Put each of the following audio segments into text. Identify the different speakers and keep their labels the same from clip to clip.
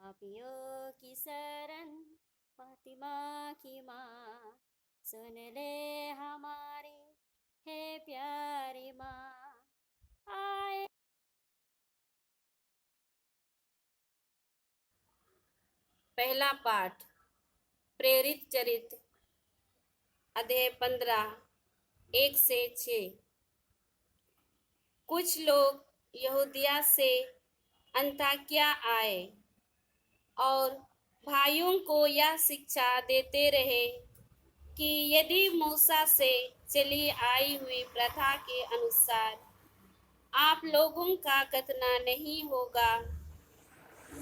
Speaker 1: पापियों की शरण फातिमा की माँ, सुन ले हमारी है प्यारी माँ। आए पहला पाठ प्रेरित चरित्र अध्याय 15 1 से 6। कुछ लोग यहूदिया से अंताकिया आए और भाइयों को यह शिक्षा देते रहे कि यदि मूसा से चली आई हुई प्रथा के अनुसार आप लोगों का खतना नहीं होगा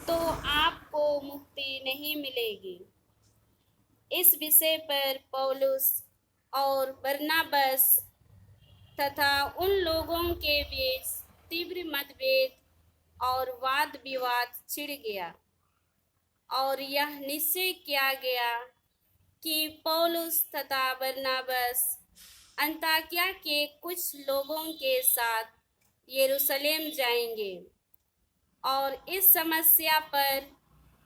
Speaker 1: तो आपको मुक्ति नहीं मिलेगी। इस विषय पर पौलुस और बरनबास तथा उन लोगों के बीच तीव्र मतभेद और वाद विवाद छिड़ गया और यह निश्चय किया गया कि पौलुस तथा बरनबास अंताकिया के कुछ लोगों के साथ यरूशलेम जाएंगे और इस समस्या पर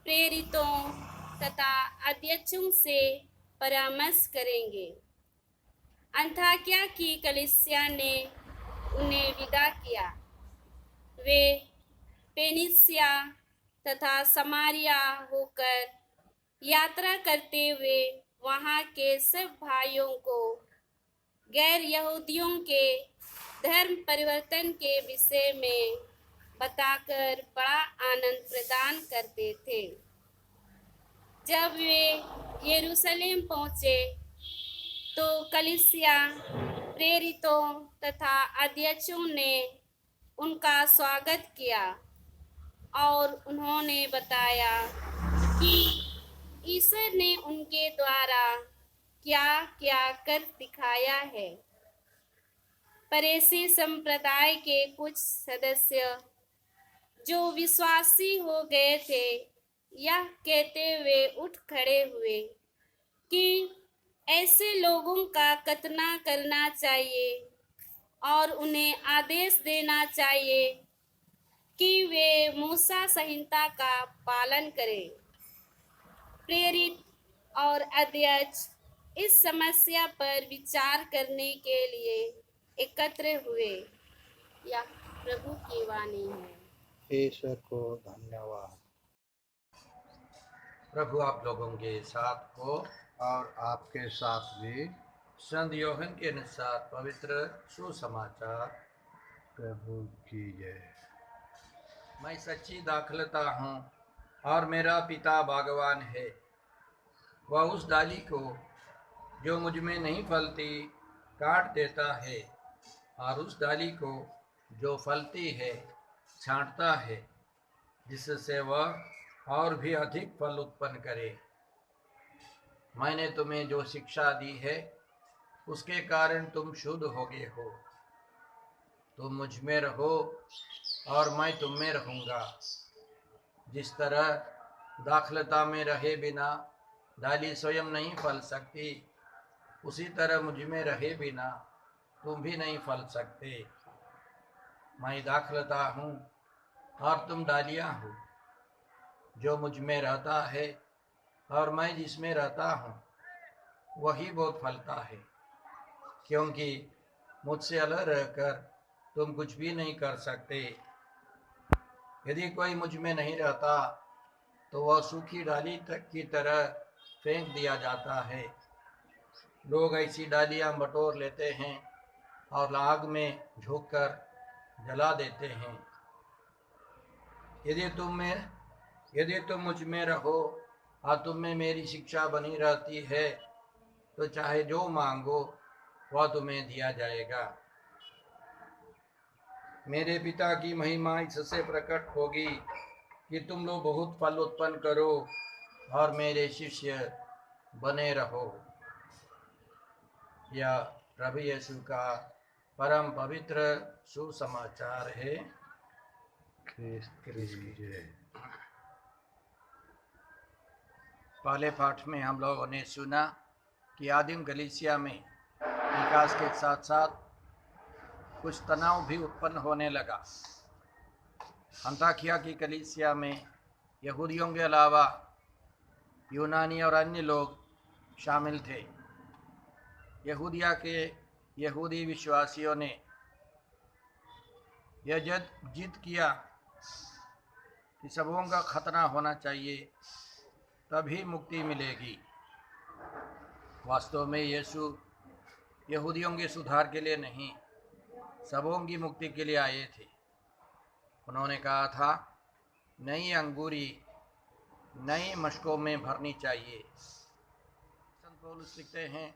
Speaker 1: प्रेरितों तथा अध्यक्षों से परामर्श करेंगे। अंताकिया की कलीसिया ने उन्हें विदा किया। वे फेनिसिया तथा समारिया होकर यात्रा करते हुए वहाँ के सब भाइयों को गैर यहूदियों के धर्म परिवर्तन के विषय में बताकर बड़ा आनंद प्रदान करते थे। जब वे यरूशलेम पहुँचे तो कलीसिया प्रेरितों तथा अध्यक्षों ने उनका स्वागत किया और उन्होंने बताया कि ईश्वर ने उनके द्वारा क्या क्या कर दिखाया है। फरीसी संप्रदाय के कुछ सदस्य जो विश्वासी हो गए थे यह कहते हुए उठ खड़े हुए कि ऐसे लोगों का खतना करना चाहिए और उन्हें आदेश देना चाहिए कि वे मूसा संहिता का पालन करें। प्रेरित और अध्यक्ष इस समस्या पर विचार करने के लिए एकत्र हुए। यह प्रभु की वाणी है।
Speaker 2: ईश्वर को धन्यवाद।
Speaker 3: प्रभु आप लोगों के साथ हो
Speaker 2: और आपके साथ भी।
Speaker 3: संत यूहन्ना के अनुसार पवित्र सुसमाचार।
Speaker 2: प्रभु की जय।
Speaker 3: मैं सच्ची दाखलता हूँ और मेरा पिता बागवान है। वह उस डाली को जो मुझ में नहीं फलती काट देता है और उस डाली को जो फलती है छांटता है, जिससे वह और भी अधिक फल उत्पन्न करे। मैंने तुम्हें जो शिक्षा दी है उसके कारण तुम शुद्ध हो गए हो। तुम मुझ में रहो और मैं तुम में रहूँगा। जिस तरह दाखलता में रहे बिना डाली स्वयं नहीं फल सकती, उसी तरह मुझ में रहे बिना तुम भी नहीं फल सकते। मैं दाखलता हूँ और तुम डालियाँ हो। जो मुझ में रहता है और मैं जिसमें रहता हूँ वही बहुत फलता है, क्योंकि मुझसे अलग रहकर तुम कुछ भी नहीं कर सकते। यदि कोई मुझ में नहीं रहता तो वह सूखी डाली तक की तरह फेंक दिया जाता है। लोग ऐसी डालियां बटोर लेते हैं और आग में झोंककर जला देते हैं। यदि तुम मुझ में रहो और तुम में मेरी शिक्षा बनी रहती है तो चाहे जो मांगो वह तुम्हें दिया जाएगा। मेरे पिता की महिमा इससे प्रकट होगी कि तुम लोग बहुत फल उत्पन्न करो और मेरे शिष्य बने रहो। यह प्रभु यीशु का परम पवित्र सुसमाचार है। पहले पाठ में हम लोगों ने सुना कि आदिम कलीसिया में विकास के साथ साथ कुछ तनाव भी उत्पन्न होने लगा। अंताकिया की कलीसिया में यहूदियों के अलावा यूनानी और अन्य लोग शामिल थे। यहूदी विश्वासियों ने यह जिद किया कि सबों का खतना होना चाहिए, तभी मुक्ति मिलेगी। वास्तव में यीशु यहूदियों के सुधार के लिए नहीं, सबों की मुक्ति के लिए आए थे। उन्होंने कहा था, नई अंगूरी नई मशकों में भरनी चाहिए। संत पौलुस लिखते हैं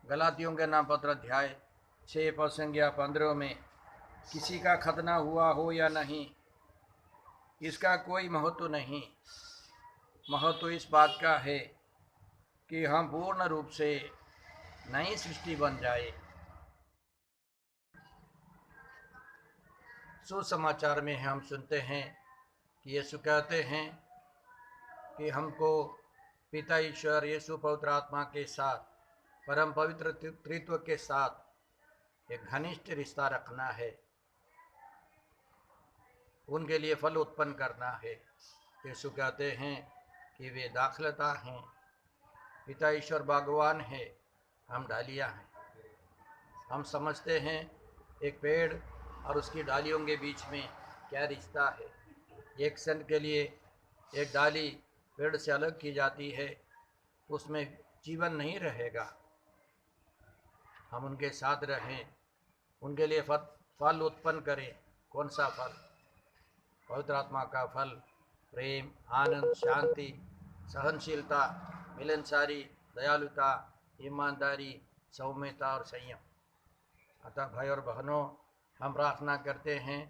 Speaker 3: गलातियों के नाम पत्र अध्याय 6 पद 15 में, किसी का खतना हुआ हो या नहीं, इसका कोई महत्व नहीं। महत्व इस बात का है कि हम पूर्ण रूप से नई सृष्टि बन जाए। सुसमाचार में हम सुनते हैं कि यीशु कहते हैं कि हमको पिता ईश्वर, यीशु पवित्र आत्मा के साथ, परम पवित्र त्रित्व के साथ एक घनिष्ठ रिश्ता रखना है, उनके लिए फल उत्पन्न करना है। यीशु कहते हैं कि वे दाखलता हैं, पिता ईश्वर बागवान है, हम डालियां हैं। हम समझते हैं एक पेड़ और उसकी डालियों के बीच में क्या रिश्ता है। एक क्षण के लिए एक डाली पेड़ से अलग की जाती है, उसमें जीवन नहीं रहेगा। हम उनके साथ रहें, उनके लिए फल उत्पन्न करें। कौन सा फल? पवित्र आत्मा का फल, प्रेम, आनंद, शांति, सहनशीलता, मिलनसारी, दयालुता, ईमानदारी, सौम्यता और संयम। अतः भाई और बहनों, हम प्रार्थना करते हैं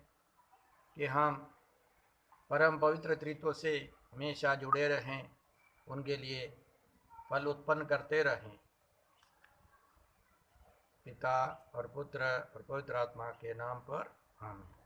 Speaker 3: कि हम परम पवित्र त्रित्व से हमेशा जुड़े रहें, उनके लिए फल उत्पन्न करते रहें। पिता और पुत्र और पवित्र आत्मा के नाम पर आमीन।